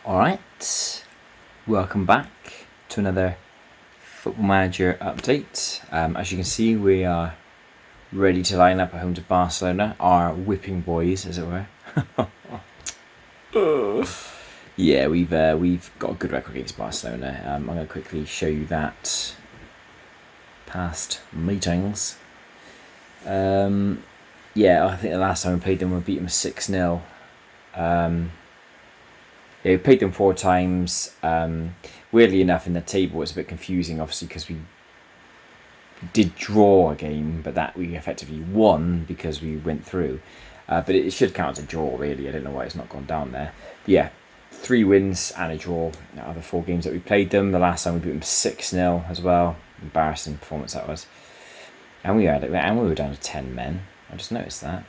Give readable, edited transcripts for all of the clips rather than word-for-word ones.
Alright, welcome back to another Football Manager update. As you can see, we are ready to line up at home to Barcelona, our whipping boys, as it were. Yeah, we've got a good record against Barcelona. I'm going to quickly show you that. Past meetings. I think the last time we played them, we beat them 6-0. We played them 4 times. Weirdly enough, in the table, it's a bit confusing, obviously, because we did draw a game, but that we effectively won because we went through. But it should count as a draw, really. I don't know why it's not gone down there. But yeah, 3 wins and a draw out of the 4 games that we played them. The last time we beat them 6-0 as well. Embarrassing performance that was. And we were down to 10 men. I just noticed that.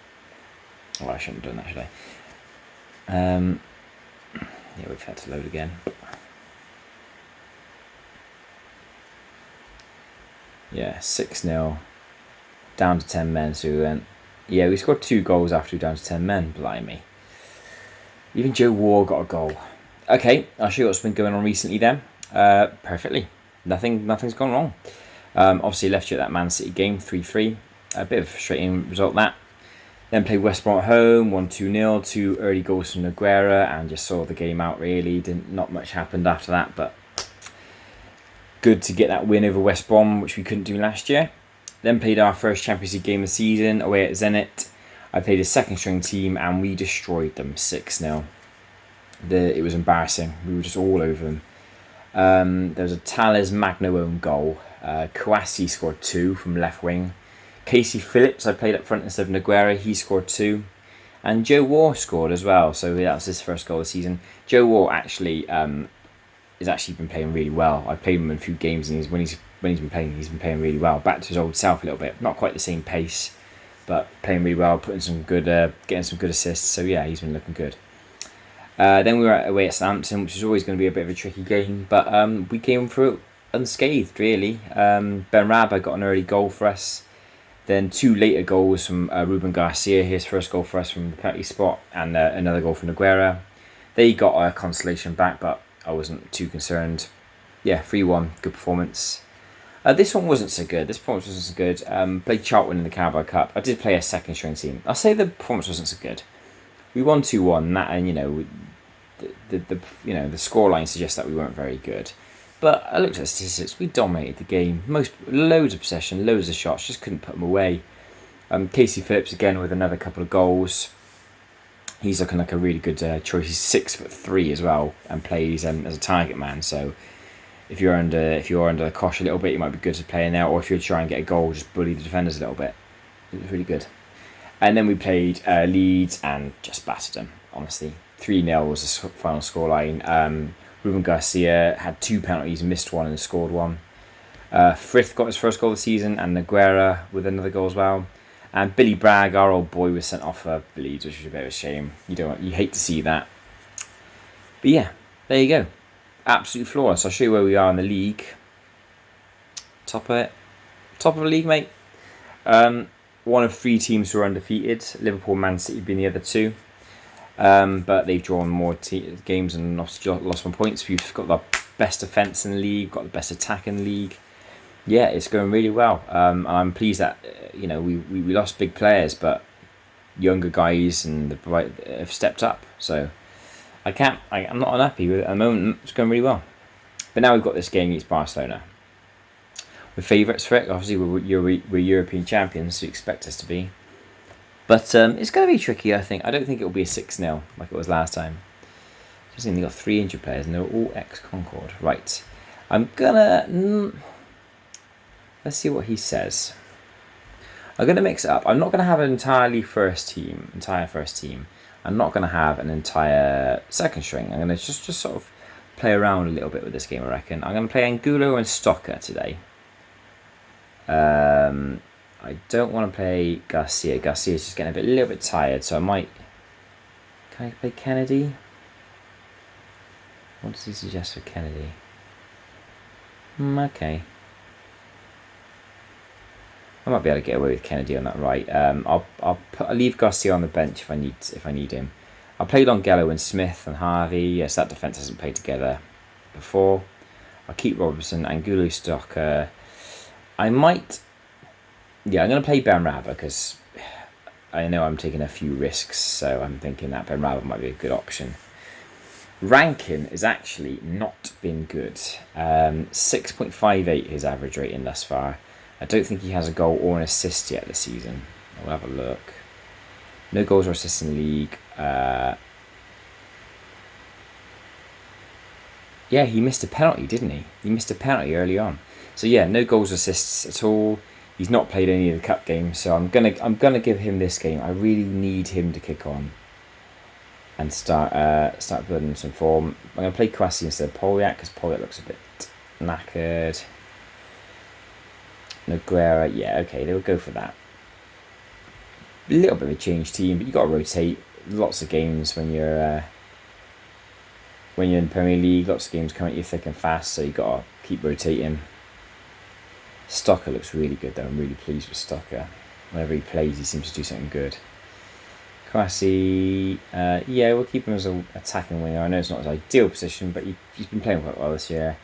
Well, I shouldn't have done that, should I? Yeah, we've had to load again. Yeah, 6-0. Down to 10 men, so we went... Yeah, we scored 2 goals after we were down to 10 men, blimey. Even Joe War got a goal. Okay, I'll show you what's been going on recently then. Perfectly. Nothing's gone wrong. Obviously left you at that Man City game, 3-3. A bit of a frustrating result, that. Then played West Brom at home, 1-2-0, 2 early goals from Nogueira, and just saw the game out really. Not much happened after that, but good to get that win over West Brom, which we couldn't do last year. Then played our first Champions League game of the season away at Zenit. I played a second string team and we destroyed them 6-0. It was embarrassing. We were just all over them. There was a Thales Magno own goal. Kouassi scored 2 from left wing. Casey Phillips, I played up front instead of Nogueira, he scored 2. And Joe War scored as well, so that was his first goal of the season. Joe War actually has actually been playing really well. I've played him in a few games, and when he's been playing, he's been playing really well. Back to his old self a little bit, not quite the same pace, but playing really well, getting some good assists. So yeah, he's been looking good. Then we were away at Southampton, which is always going to be a bit of a tricky game, but we came through it unscathed really. Ben Rabah got an early goal for us. Then 2 later goals from Ruben Garcia, his first goal for us from the penalty spot, and another goal from Nogueira. They got a consolation back, but I wasn't too concerned. Yeah, 3-1, good performance. This one wasn't so good. This performance wasn't so good. Played Charlton in the Carabao Cup. I did play a second string team. I'll say the performance wasn't so good. We won 2-1, the scoreline suggests that we weren't very good. But I looked at the statistics. We dominated the game. Loads of possession, loads of shots. Just couldn't put them away. Casey Phillips again with another couple of goals. He's looking like a really good choice. He's 6'3" as well, and plays as a target man. So if you're under the cosh a little bit, it might be good to play in there. Or if you're trying to get a goal, just bully the defenders a little bit. It was really good. And then we played Leeds and just battered them. Honestly, 3-0 was the final scoreline. Ruben Garcia had 2 penalties, missed 1 and scored 1. Frith got his first goal of the season, and Nogueira with another goal as well. And Billy Bragg, our old boy, was sent off for Leeds, which was a bit of a shame. You hate to see that. But yeah, there you go. Absolute flawless. I'll show you where we are in the league. Top of the league, mate. One of 3 teams who are undefeated. Liverpool, Man City being the other 2. But they've drawn more games and obviously lost 1 points. We've got the best defence in the league, got the best attack in the league. Yeah, it's going really well. I'm pleased that we lost big players, but younger guys have stepped up. So I'm not unhappy with it at the moment. It's going really well. But now we've got this game against Barcelona. We're favourites for it. Obviously, we're European champions, so you expect us to be. But it's going to be tricky, I think. I don't think it will be a 6-0 like it was last time. I've seen they've got 3 injured players and they're all ex-Concord. Right. I'm going to... let's see what he says. I'm going to mix it up. I'm not going to have an entire first team. I'm not going to have an entire second string. I'm going to just sort of play around a little bit with this game, I reckon. I'm going to play Angulo and Stocker today. I don't want to play Garcia. Garcia's just getting a little bit tired, so I might... Can I play Kennedy? What does he suggest for Kennedy? Okay. I might be able to get away with Kennedy on that right. I'll leave Garcia on the bench if I need him. I played on Gallo and Smith and Harvey. Yes, that defence hasn't played together before. I'll keep Robertson and Gulu Stocker. I might... Yeah, I'm going to play Benrahma because I know I'm taking a few risks, so I'm thinking that Benrahma might be a good option. Rankin has actually not been good. 6.58 his average rating thus far. I don't think he has a goal or an assist yet this season. I'll have a look. No goals or assists in the league. Yeah, he missed a penalty, didn't he? He missed a penalty early on. So yeah, no goals or assists at all. He's not played any of the cup games, so I'm gonna give him this game. I really need him to kick on and start building some form. I'm gonna play Kwasi instead of Poliak because Poliak looks a bit knackered. Noguera, yeah, okay, they'll go for that. A little bit of a change team, but you got to rotate. Lots of games when you're in the Premier League. Lots of games coming at you thick and fast, so you got to keep rotating. Stocker looks really good though. I'm really pleased with Stocker. Whenever he plays, he seems to do something good. Kwasi, yeah, we'll keep him as an attacking winger. I know it's not his ideal position, but he's been playing quite well this year.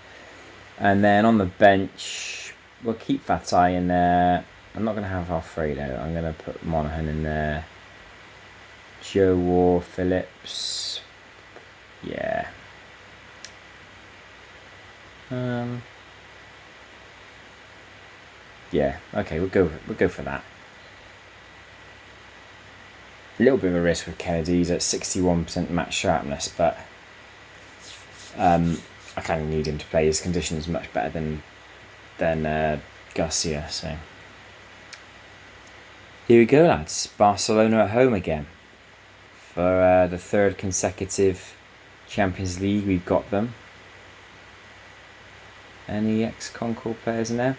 And then on the bench, we'll keep Fatai in there. I'm not going to have Alfredo. I'm going to put Monaghan in there. Joe War, Phillips. Yeah. Yeah. Okay, we'll go for that. A little bit of a risk with Kennedy's at 61% match sharpness, but I kind of need him to play. His condition is much better than Garcia. So here we go, lads. Barcelona at home again for the third consecutive Champions League. We've got them. Any ex-Concord players in there?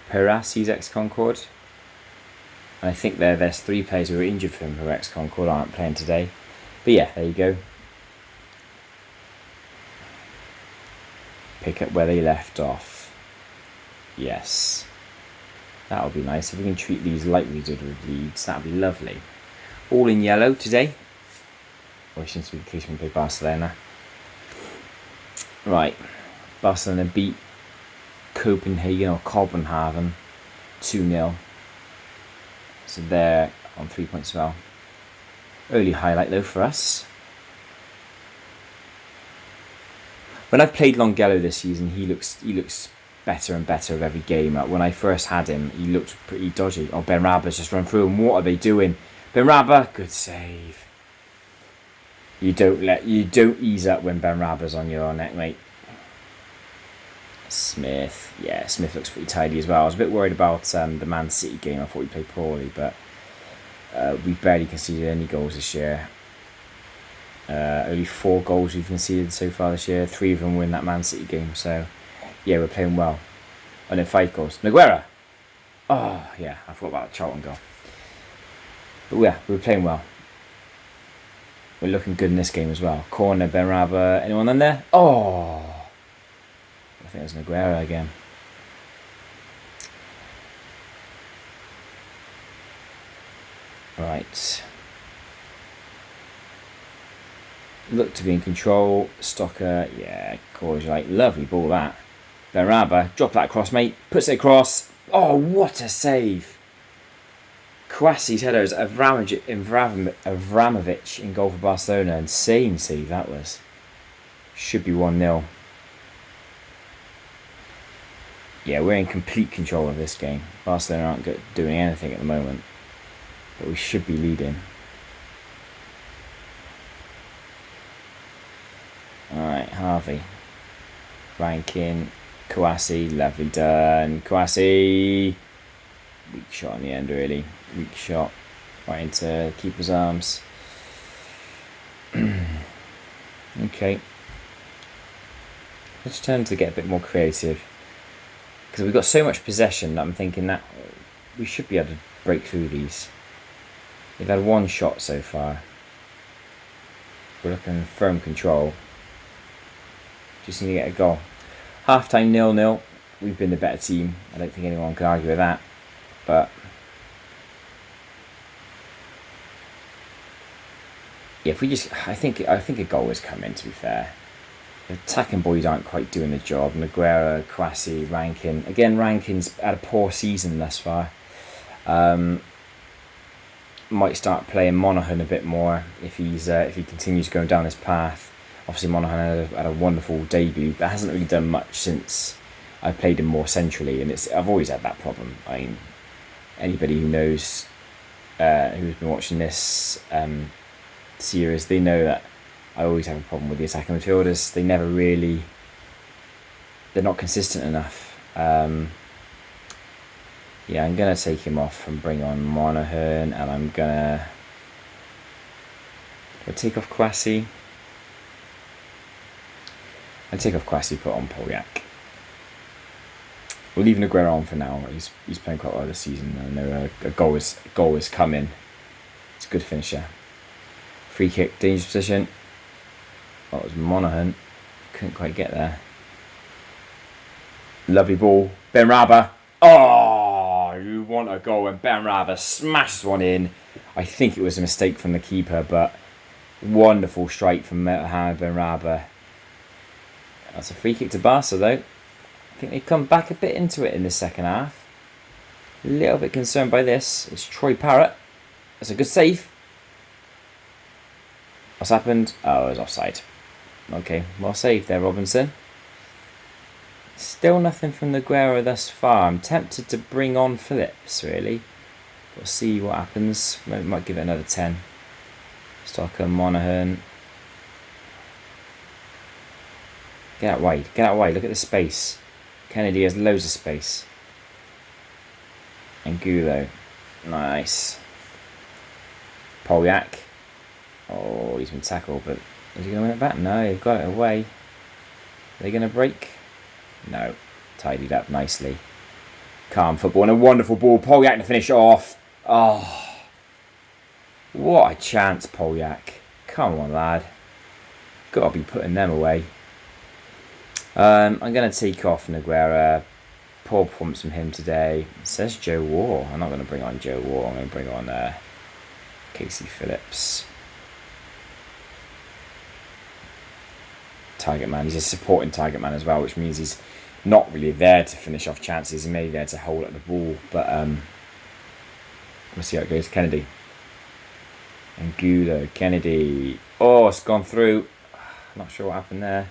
Perasi's ex-Concord. And I think there's 3 players who were injured for him who are ex-Concord aren't playing today. But yeah, there you go. Pick up where they left off. Yes. That'll be nice. If we can treat these like we did with Leeds, that'll be lovely. All in yellow today. Which seems to be the case when we play Barcelona. Right. Barcelona beat Copenhagen or Copenhagen 2-0. So they're on 3 points as well. Early highlight though for us. When I've played Longello this season, he looks better and better with every game. When I first had him, he looked pretty dodgy. Oh, Benraba's just run through him. What are they doing? Benraba, good save. You don't ease up when Benraba's on your neck, mate. Smith, yeah, Smith looks pretty tidy as well. I was a bit worried about the Man City game. I thought we played poorly, but we've barely conceded any goals this year. Only 4 goals we've conceded so far this year. 3 of them were in that Man City game. So, yeah, we're playing well. Oh no, 5 goals. Noguera! Oh, yeah, I forgot about the Charlton goal. But yeah, we're playing well. We're looking good in this game as well. Corner, Benraba, anyone in there? Oh! I think it was Noguera again. Right. Look to be in control. Stocker, yeah, Corey's right. Lovely ball that. Benraba, drop that across, mate. Puts it across. Oh, what a save. Kwasi's header is Avramovic in goal for Barcelona. Insane save that was. Should be 1-0. Yeah, we're in complete control of this game. Barcelona aren't doing anything at the moment. But we should be leading. Alright, Harvey. Rankin. Kwasi. Lovely done. Kwasi. Weak shot in the end, really. Weak shot. Right into keeper's arms. Okay. Let's turn to get a bit more creative. Because we've got so much possession that I'm thinking that we should be able to break through these. They've had 1 shot so far. We're looking firm control. Just need to get a goal. Half time 0-0. We've been the better team. I don't think anyone can argue with that. But yeah, if we just, I think a goal is coming. To be fair, the attacking boys aren't quite doing the job. Maguire, Kwasi, Rankin. Again, Rankin's had a poor season thus far. Might start playing Monaghan a bit more if he continues going down this path. Obviously, Monaghan had a wonderful debut, but hasn't really done much since I played him more centrally, and I've always had that problem. I mean, anybody who knows, who's been watching this series, they know that I always have a problem with the attacking midfielders. They're not consistent enough. Yeah, I'm going to take him off and bring on Monaghan, and I'm going to take off Kwasi. I'll take off Kwasi, put on Polyak. We're leaving Aguero on for now. He's playing quite well this season. I know a goal is coming. It's a good finisher. Free kick, dangerous position. Oh, it was Monaghan. Couldn't quite get there. Lovely ball. Ben Raba. Oh, you want a goal, and Ben Raba smashes one in. I think it was a mistake from the keeper, but wonderful strike from Mohamed Ben Raba. That's a free kick to Barca, though. I think they come back a bit into it in the second half. A little bit concerned by this. It's Troy Parrott. That's a good save. What's happened? Oh, it was offside. Okay, well saved there, Robinson. Still nothing from Aguero thus far. I'm tempted to bring on Phillips, really. We'll see what happens. Might give it another 10. Stocker, Monaghan. Get out wide. Get out wide. Look at the space. Kennedy has loads of space. And Gulo. Nice. Polyak. Oh, he's been tackled, but is he going to win it back? No, he's got it away. Are they going to break? No. Tidied up nicely. Calm football and a wonderful ball. Polyak to finish off. Oh. What a chance, Polyak. Come on, lad. Got to be putting them away. I'm going to take off Naguera. Poor performance from him today. It says Joe War. I'm not going to bring on Joe War. I'm going to bring on Casey Phillips. Target man. He's a supporting target man as well, which means he's not really there to finish off chances. He may be there to hold up the ball, but we'll see how it goes. Kennedy. Angulo. Kennedy. Oh, it's gone through. Not sure what happened there.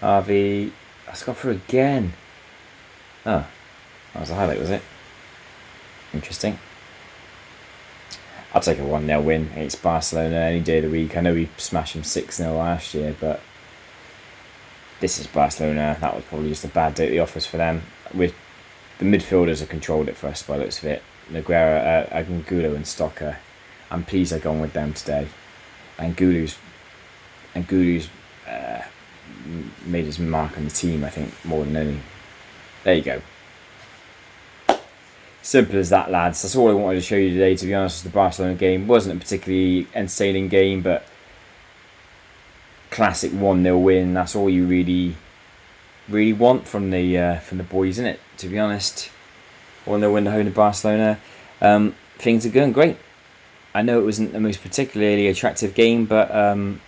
Harvey. That's gone through again. Oh, that was a highlight, was it? Interesting. I'll take a 1-0 win against Barcelona any day of the week. I know we smashed them 6-0 last year, but this is Barcelona. That was probably just a bad day at the office for them. With the midfielders have controlled it for us by the looks of it. Naguera, Angulo and Stocker. I'm pleased I've gone with them today. Angulo's made his mark on the team, I think, more than any. There you go. Simple as that, lads. That's all I wanted to show you today, to be honest. The Barcelona game wasn't a particularly entertaining game, but classic 1-0 win. That's all you really want from the boys, isn't it? To be honest, 1-0 win at home to Barcelona. Things are going great. I know it wasn't the most particularly attractive game, but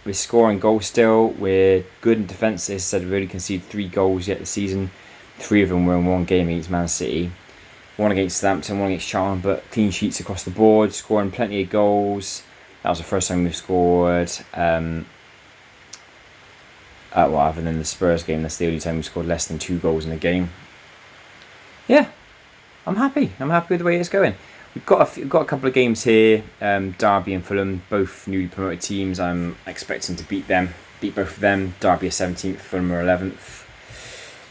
we're scoring goals still. We're good in defence. As I said, we've only conceded 3 goals yet this season. 3 of them were in one game against Man City. 1 against Southampton, 1 against Charlton, but clean sheets across the board, scoring plenty of goals. That was the first time we've scored. Other than the Spurs game, that's the only time we've scored less than 2 goals in a game. Yeah, I'm happy. I'm happy with the way it's going. We've got a couple of games here. Derby and Fulham, both newly promoted teams. I'm expecting to beat both of them. Derby are 17th, Fulham are 11th.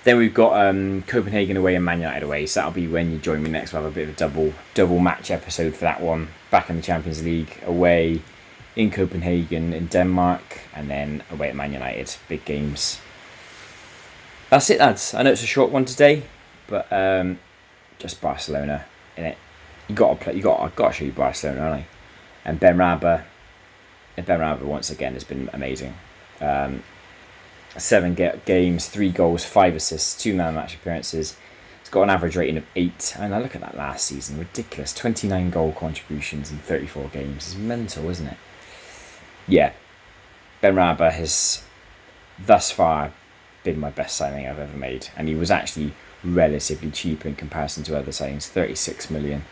Then we've got Copenhagen away and Man United away. So that'll be when you join me next. We'll have a bit of a double match episode for that one. Back in the Champions League, away in Copenhagen, in Denmark, and then away at Man United. Big games. That's it, lads. I know it's a short one today, but just Barcelona, innit? I've got to show you Barcelona, haven't I? And Ben Raba once again has been amazing. 7 games, 3 goals, 5 assists, 2 man match appearances. It's got an average rating of 8. And I look at that last season, ridiculous. 29 goal contributions in 34 games. It's mental, isn't it? yeah, Benrahma has thus far been my best signing I've ever made, and he was actually relatively cheap in comparison to other signings. 36 million.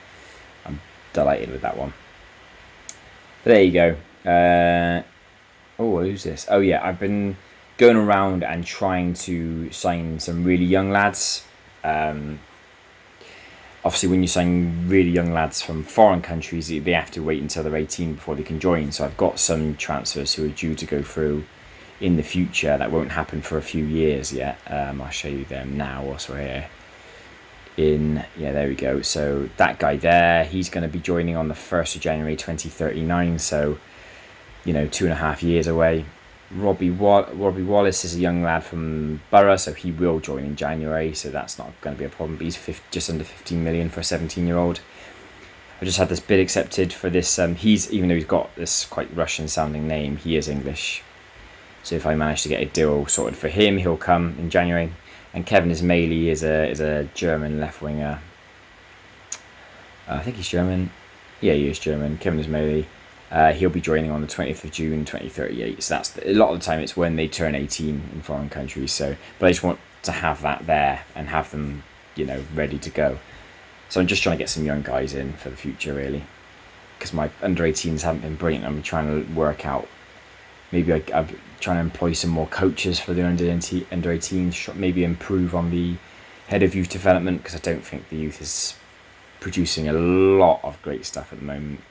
I'm delighted with that one. But there you go. Who's this? Oh yeah, I've been going around and trying to sign some really young lads. Obviously, when you sign really young lads from foreign countries, they have to wait until they're 18 before they can join. So I've got some transfers who are due to go through in the future. That won't happen for a few years yet. I'll show you them now whilst we're here. There we go. So that guy there, he's going to be joining on the 1st of January 2039. So, 2.5 years away. Robbie Wallace is a young lad from Borough, so he will join in January, so that's not going to be a problem. But he's just under 15 million for a 17-year-old. I just had this bid accepted for this. Even though he's got this quite Russian-sounding name, he is English. So if I manage to get a deal sorted for him, he'll come in January. And Kevin Ismaili is a German left winger. I think he's German. Yeah, he is German. Kevin Ismaili. He'll be joining on the 20th of June 2038. So that's a lot of the time it's when they turn 18 in foreign countries. But I just want to have that there and have them, ready to go. So I'm just trying to get some young guys in for the future, really, because my under 18s haven't been brilliant. I'm trying to work out. Maybe I'm trying to employ some more coaches for the under 18s. Maybe improve on the head of youth development, because I don't think the youth is producing a lot of great stuff at the moment.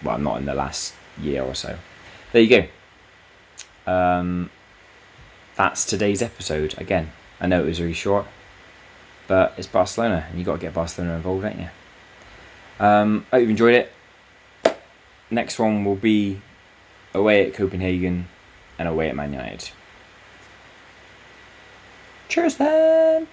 Not in the last year or so. There you go. That's today's episode. Again, I know it was really short, but it's Barcelona, and you got to get Barcelona involved, don't you? Hope you've enjoyed it. Next one will be away at Copenhagen and away at Man United. Cheers then!